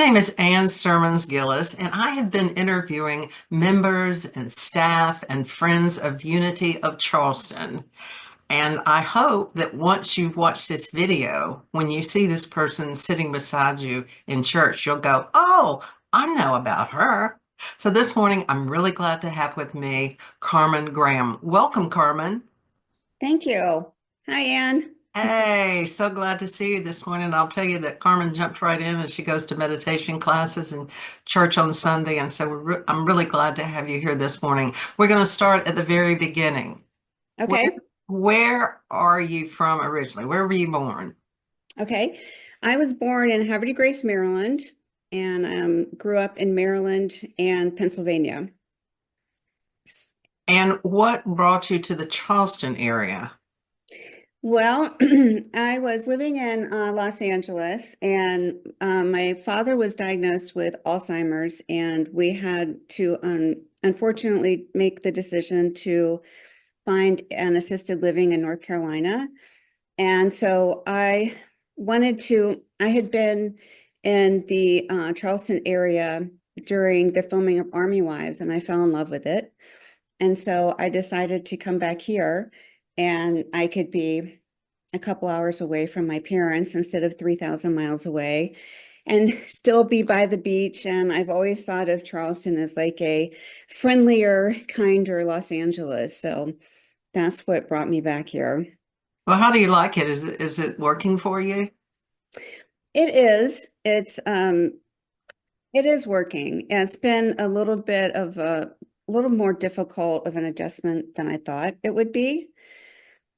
name is Ann Sermons Gillis, and I have been interviewing members and staff and friends of Unity of Charleston. And I hope that once you've watched this video, when you see this person sitting beside you in church, you'll go, "Oh, I know about her." So this morning, I'm really glad to have with me Carmen Graham. Welcome, Carmen. Thank you. Hi, Anne. Hey, so glad to see you this morning. I'll tell you that Carmen jumped right in as she goes to meditation classes and church on Sunday. And so I'm really glad to have you here this morning. We're going to start at the very beginning. Where, Okay. where are you from originally? Where were you born? Okay. I was born in Havre de Grace, Maryland, and grew up in Maryland and Pennsylvania. And what brought you to the Charleston area? Well, I was living in Los Angeles, and my father was diagnosed with Alzheimer's, and we had to unfortunately make the decision to find an assisted living in North Carolina. And so I had been in the Charleston area during the filming of Army Wives, and I fell in love with it. And so I decided to come back here, and I could be a couple hours away from my parents instead of 3,000 miles away and still be by the beach. And I've always thought of Charleston as like a friendlier, kinder Los Angeles. So that's what brought me back here. Well, how do you like it? Is it working for you? It is. It is working. It's been a little bit of a little more difficult of an adjustment than I thought it would be.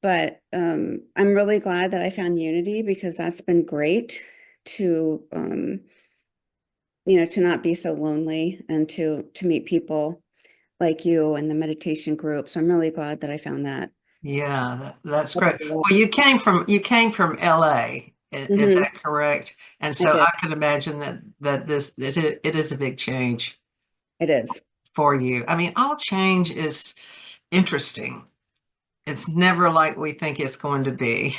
But I'm really glad that I found Unity because that's been great to to not be so lonely and to meet people like you and the meditation group. So I'm really glad that I found that. Yeah, that's great. Well, you came from LA, is Hmm. that correct? And I so did. I can imagine that it is a big change It is. for you. I mean, all change is interesting. It's never like we think it's going to be.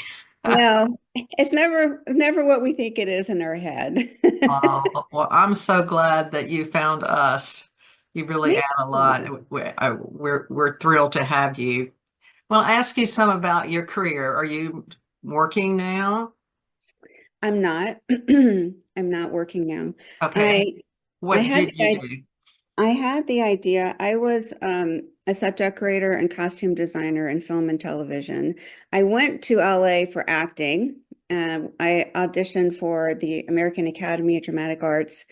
No, it's never what we think it is in our head. Well, I'm so glad that you found us. You really Me add a lot. too. We're thrilled to have you. Well, I'll ask you some about your career. Are you working now? I'm not. I'm not working now. Okay. I I What had did the you do? I had the idea. I was a set decorator and costume designer in film and television. I went to LA for acting. I auditioned for the American Academy of Dramatic Arts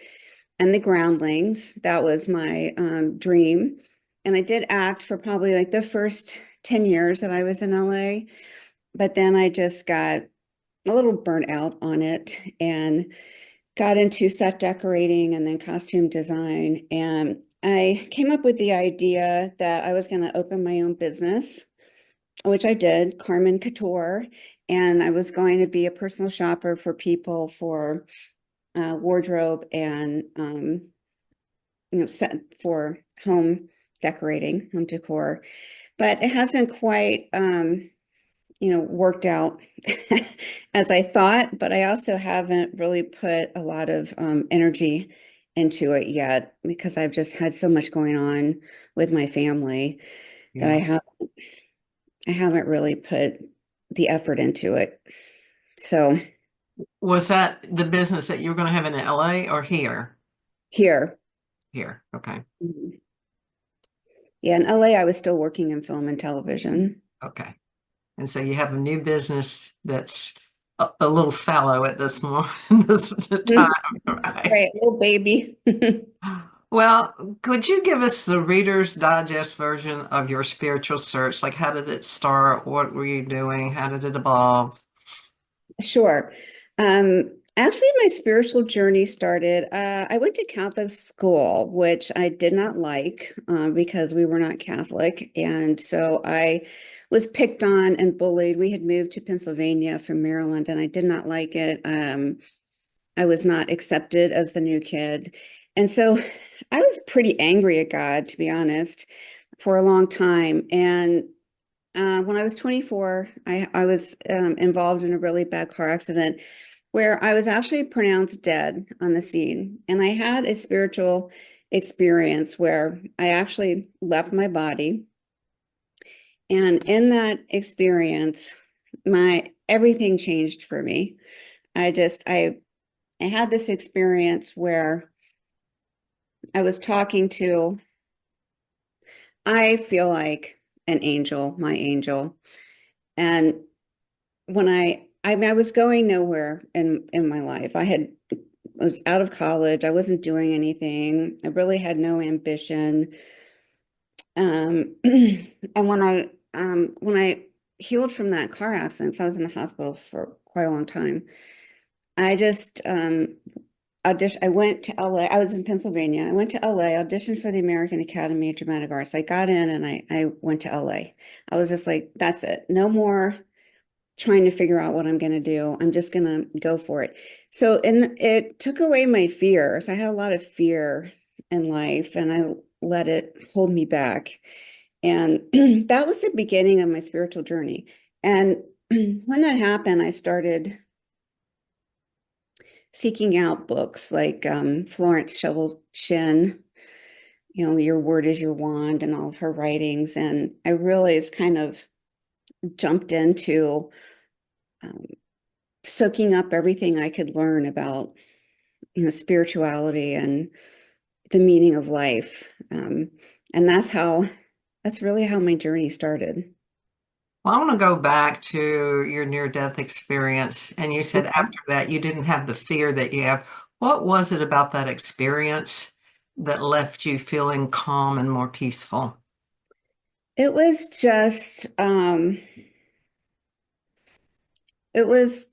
and the Groundlings. That was my dream. And I did act for probably like the first 10 years that I was in LA. But then I just got a little burnt out on it and got into set decorating and then costume design. And I came up with the idea that I was going to open my own business, which I did, Karman Couture. And I was going to be a personal shopper for people for wardrobe and set for home decorating, home decor. But it hasn't quite worked out as I thought, but I also haven't really put a lot of energy into it yet because I've just had so much going on with my family that Yeah. I haven't really put the effort into it. So Was that the business that you were going to have in LA or here? here, Here. Okay. mhm. Yeah, in LA, I was still working in film and television. Okay. And so you have a new business that's a little fallow at this moment, this time, right? Right, little baby. Well, could you give us the Reader's Digest version of your spiritual search? Like, how did it start? What were you doing? How did it evolve? Sure. Actually, my spiritual journey started. I went to Catholic school, which I did not like because we were not Catholic. And so I was picked on and bullied. We had moved to Pennsylvania from Maryland, and I did not like it. I was not accepted as the new kid. And so I was pretty angry at God, to be honest, for a long time. And when I was 24, I was involved in a really bad car accident. where I was actually pronounced dead on the scene. And I had a spiritual experience where I actually left my body. And in that experience, my everything changed for me. I had this experience where I was talking to, I feel like an angel, my angel. And when I was going nowhere in my life. I was out of college. I wasn't doing anything. I really had no ambition. And when I healed from that car accident, so I was in the hospital for quite a long time. I just audition. I went to LA. I was in Pennsylvania. I went to LA, auditioned for the American Academy of Dramatic Arts. I got in and I went to LA. I was just like, that's it. No more trying to figure out what I'm going to do. I'm just going to go for it. So, and it took away my fears. I had a lot of fear in life and I let it hold me back. And that was the beginning of my spiritual journey. And when that happened, I started seeking out books like Florence Scovel Shinn, Your Word is Your Wand, and all of her writings. And I really just kind of jumped into um, soaking up everything I could learn about, spirituality and the meaning of life. And that's really how my journey started. Well, I want to go back to your near-death experience. And you said Okay. after that you didn't have the fear that you have. What was it about that experience that left you feeling calm and more peaceful? It was just, it was,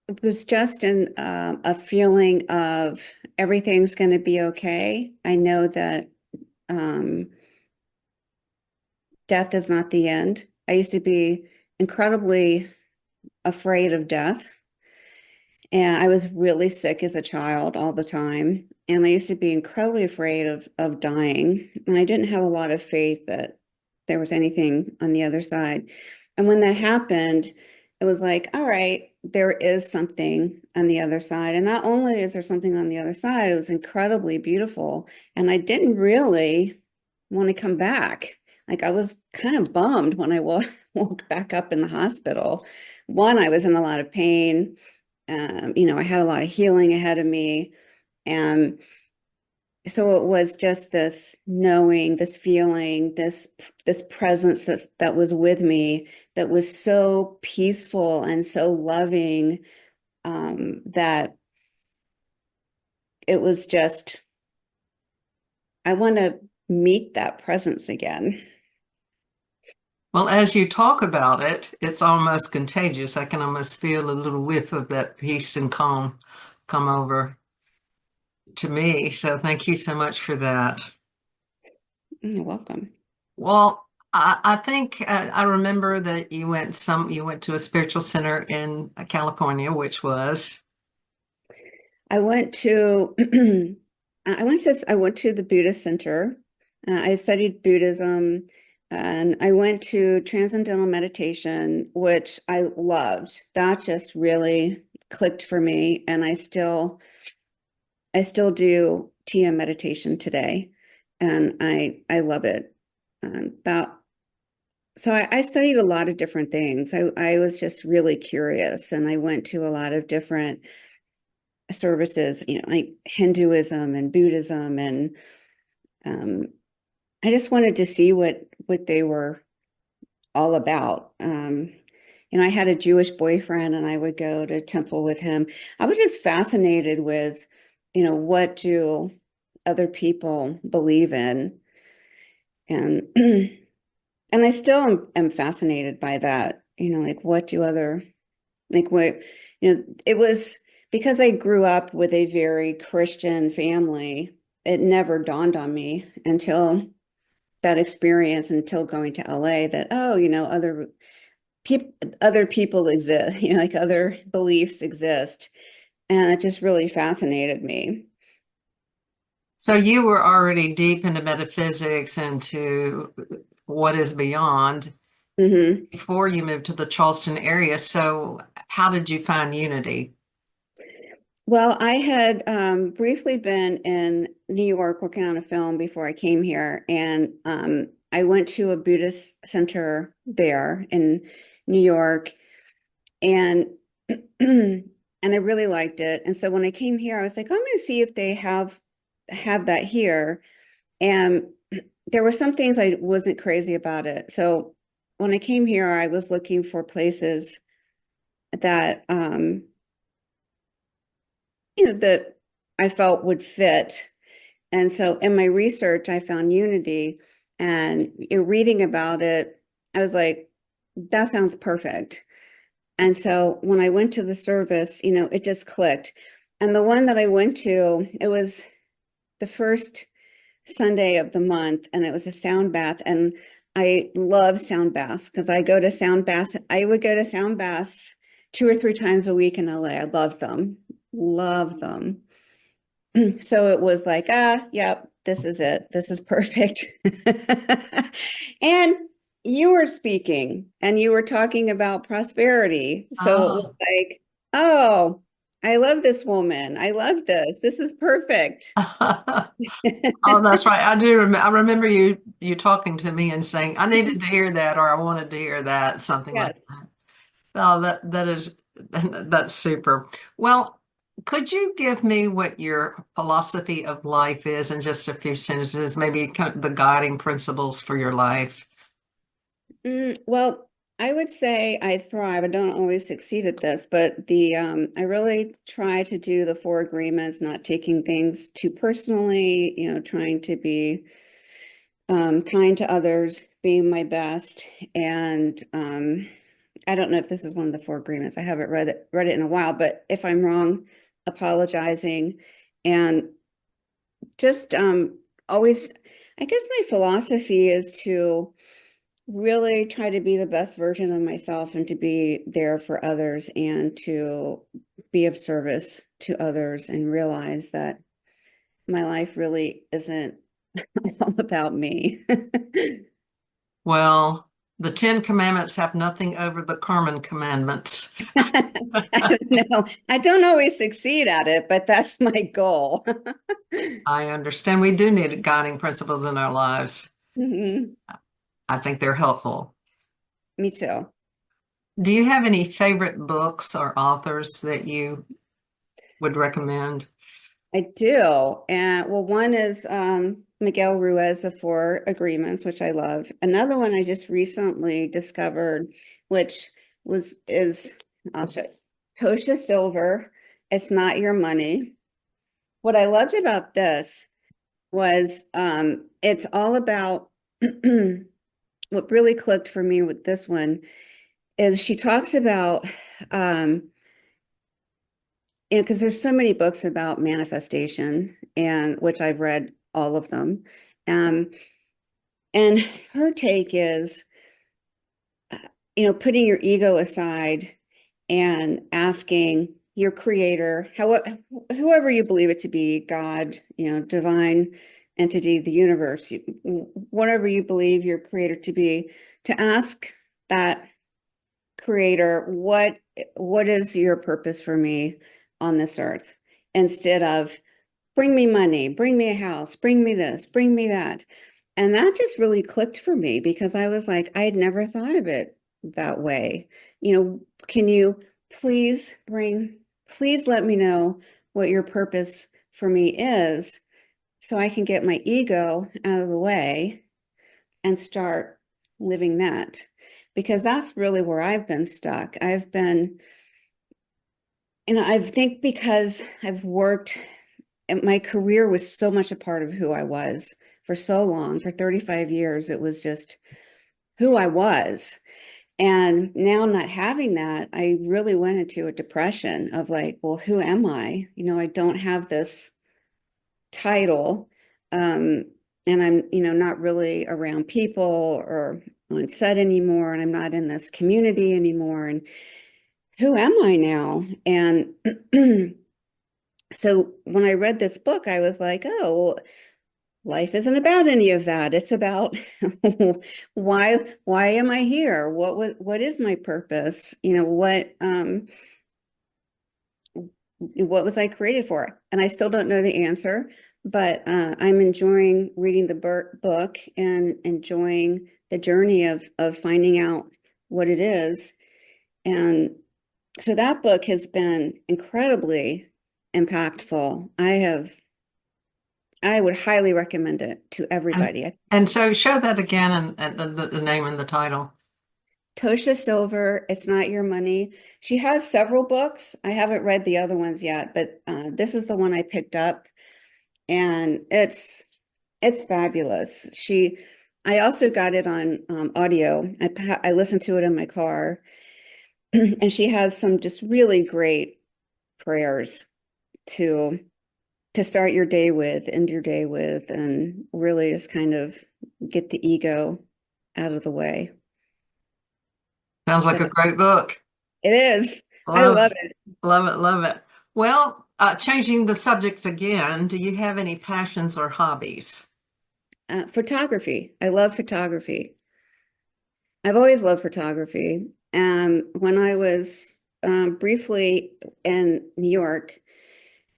it was just a feeling of everything's going to be okay. I know that um, death is not the end. I used to be incredibly afraid of death. And I was really sick as a child all the time. And I used to be incredibly afraid of dying. And I didn't have a lot of faith that there was anything on the other side. And when that happened, it was like, all right, there is something on the other side. And not only is there something on the other side, it was incredibly beautiful. And I didn't really want to come back. Like I was kind of bummed when I woke back up in the hospital. One, I was in a lot of pain. I had a lot of healing ahead of me. And so it was just this knowing, this feeling, this presence that was with me that was so peaceful and so loving, that it was just, I want to meet that presence again. Well, as you talk about it, it's almost contagious. I can almost feel a little whiff of that peace and calm come over to me. So thank you so much for that. You're welcome. Well, I think I remember that you went to a spiritual center in California, which was, I went to I went to the Buddhist center. I studied Buddhism and I went to transcendental meditation, which I loved. That just really clicked for me. And I still do TM meditation today. And I love it. And that so I studied a lot of different things. I was just really curious and I went to a lot of different services, like Hinduism and Buddhism, and um, I just wanted to see what they were all about. I had a Jewish boyfriend, and I would go to temple with him. I was just fascinated with, what do other people believe in, and and I still am fascinated by that. Like what do other like what it was because I grew up with a very Christian family. It never dawned on me until that experience, until going to LA, that other people exist, like other beliefs exist, and it just really fascinated me. so you were already deep into metaphysics and to what is beyond. Hmm. before you moved to the Charleston area. So, how did you find unity? Well, I had briefly been in New York working on a film before I came here, and I went to a Buddhist center there in New York, and and I really liked it. And so when I came here, I was like, I'm going to see if they have that here. And there were some things I wasn't crazy about it. So when I came here, I was looking for places that that I felt would fit. And so in my research, I found Unity, and reading about it, I was like, that sounds perfect. And so when I went to the service, it just clicked. And the one that I went to, it was the first Sunday of the month, and it was a sound bath. And I love sound baths because I go to sound baths. I would go to sound baths 2 or 3 times a week in LA. I love them, love them. So it was like, yep, this is it. This is perfect. And you were speaking and you were talking about prosperity. So it was Oh. like, oh, I love this woman. I love this. This is perfect. Oh, that's right. I do remember. I remember you talking to me and saying I needed to hear that, or I wanted to hear that, something like Yes. that. Oh, that is that's super. Well, could you give me what your philosophy of life is in just a few sentences, maybe kind of the guiding principles for your life? Well, I would say I thrive. I don't always succeed at this, but I really try to do the four agreements, not taking things too personally, trying to be kind to others, being my best. And I don't know if this is one of the four agreements. I haven't read it in a while, but if I'm wrong, apologizing. And just always, I guess my philosophy is to really try to be the best version of myself and to be there for others and to be of service to others and realize that my life really isn't all about me. Well, the Ten Commandments have nothing over the Karman commandments. I don't know. I don't always succeed at it, but that's my goal. I understand we do need guiding principles in our lives. Mhm. I think they're helpful. Me too. Do you have any favorite books or authors that you would recommend? I do. And well, one is Miguel Ruiz, The Four Agreements, which I love. Another one I just recently discovered, which is I'll show you. Tosha Silver, It's Not Your Money. What I loved about this was it's all about what really clicked for me with this one is she talks about because there's so many books about manifestation, and which I've read all of them. Um, and her take is, uh, putting your ego aside and asking your creator, whoever you believe it to be, God, divine entity, the universe, whatever you believe your creator to be, to ask that creator, what is your purpose for me on this earth? Instead of bring me money, bring me a house, bring me this, bring me that. And that just really clicked for me because I was like, I had never thought of it that way. Can you please please let me know what your purpose for me is so I can get my ego out of the way and start living that. Because that's really where I've been stuck. I think because I've worked, and my career was so much a part of who I was for so long, for 35 years, it was just who I was. And now not having that, I really went into a depression of like, well, who am I? I don't have this title. Um, and I'm, not really around people or on set anymore. And I'm not in this community anymore. And who am I now? And so when I read this book, I was like, oh, life isn't about any of that. It's about why am I here? What is my purpose? What was I created for? And I still don't know the answer, but I'm enjoying reading the book and enjoying the journey of finding out what it is. And so that book has been incredibly impactful. I would highly recommend it to And everybody. and so show that again and the name and the title. Tosha Silver, It's Not Your Money. She has several books. I haven't read the other ones yet, but this is the one I picked up, and it's fabulous. I also got it on audio. I listened to it in my car, and she has some just really great prayers to start your day with, end your day with, and really just kind of get the ego out of the way. Sounds like a But great book. it is. I Love love it. it. Love it. Love it. Well, changing the subject again, do you have any passions or hobbies? Photography. I love photography. I've always loved photography. When I was briefly in New York,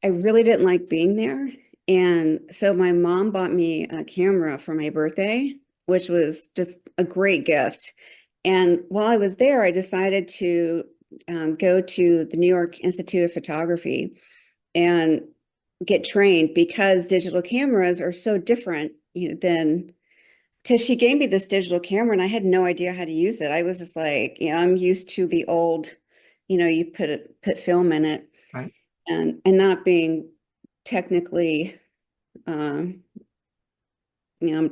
I really didn't like being there. And so my mom bought me a camera for my birthday, which was just a great gift. And while I was there, I decided to go to the New York Institute of Photography and get trained because digital cameras are so different, than because she gave me this digital camera and I had no idea how to use it. I was just like, I'm used to the old, you put film in it, Right. and not being technically, um, you know,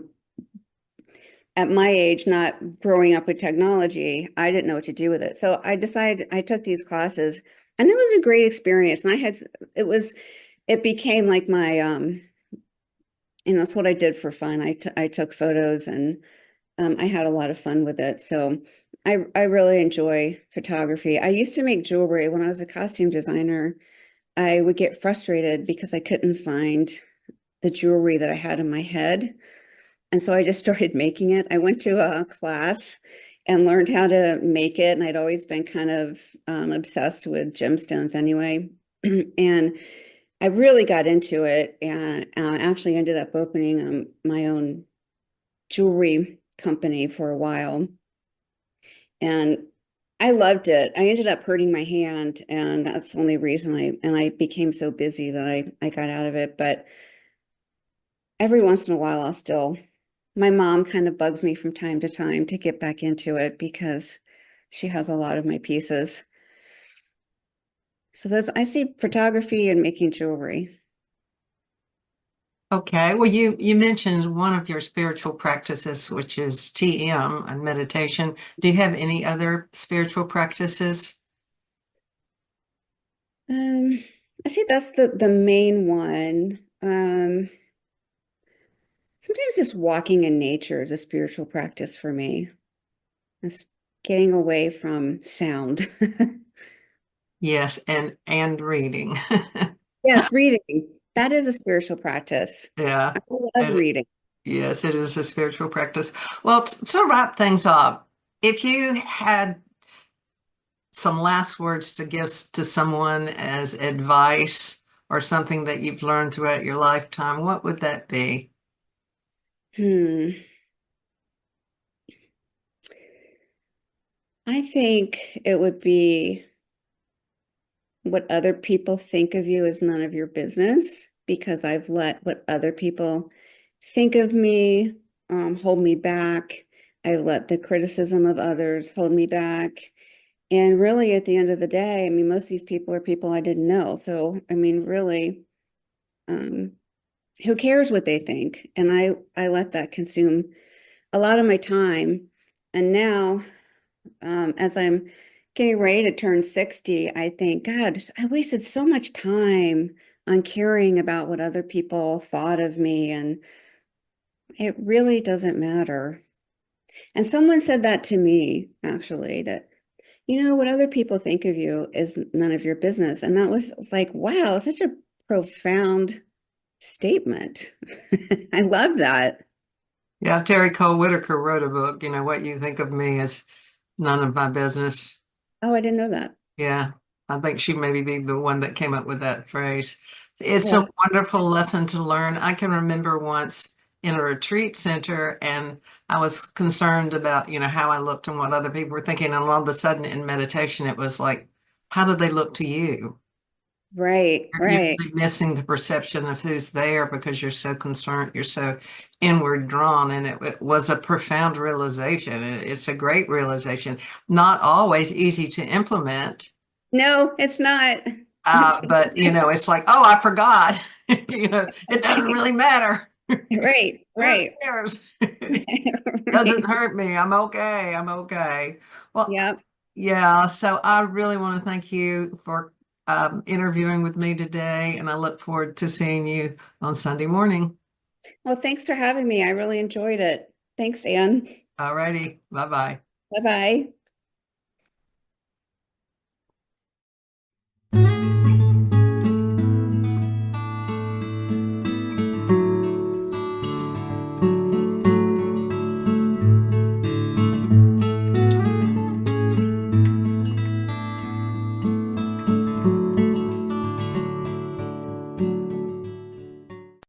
at my age, not growing up with technology, I didn't know what to do with it. So I decided I took these classes, and it was a great experience. And it became like my, it's what I did for fun. I took photos, and I had a lot of fun with it. So I really enjoy photography. I used to make jewelry when I was a costume designer. I would get frustrated because I couldn't find the jewelry that I had in my head. And so I just started making it. I went to a class and learned how to make it. And I'd always been kind of obsessed with gemstones anyway. And I really got into it, and actually ended up opening my own jewelry company for a while. And I loved it. I ended up hurting my hand, and that's the only reason I became so busy that I got out of it. But every once in a while, my mom kind of bugs me from time to time to get back into it because she has a lot of my pieces. So I see photography and making jewelry. Okay. Well, you mentioned one of your spiritual practices, which is TM and meditation. Do you have any other spiritual practices? Um, I see that's the main one. Sometimes just walking in nature is a spiritual practice for me. Just getting away from sound. Yes, and reading. Yes, reading. That is a spiritual practice. Yeah. I love And reading. yes, it is a spiritual practice. Well, to wrap things up, if you had some last words to give to someone as advice or something that you've learned throughout your lifetime, what would that be? Hmm. I think it would be what other people think of you is none of your business, because I've let what other people think of me hold me back. I let the criticism of others hold me back. And really, at the end of the day, I mean, most of these people are people I didn't know. So, I mean, really, um, who cares what they think? And I let that consume a lot of my time. And now, as I'm getting ready to turn 60, I think, God, I wasted so much time on caring about what other people thought of me, and it really doesn't matter. And someone said that to me, actually, that, what other people think of you is none of your business. And that was like, wow, such a profound statement. I love that. Yeah, Terry Cole Whitaker wrote a book, What You Think of Me is None of My Business. Oh, I didn't know that. Yeah, I think she maybe be the one that came up with that phrase. It's a Yeah, wonderful lesson to learn. I can remember once in a retreat center, and I was concerned about, how I looked and what other people were thinking. And all of a sudden in meditation, it was like, how do they look to you? right, You're right. usually missing the perception of who's there because you're so concerned, you're so inward drawn. And it was a profound realization. And it's a great realization, not always easy to implement. No, it's not. It's But it's like, oh, I forgot. It doesn't right, really matter. right, Who right. cares? Doesn't Right. hurt me. I'm okay. I'm okay. Well, Yep. yeah. So I really want to thank you for interviewing with me today, and I look forward to seeing you on Sunday morning. Well, thanks for having me. I really enjoyed it. Thanks, Anne. All righty. Bye bye. Bye-bye.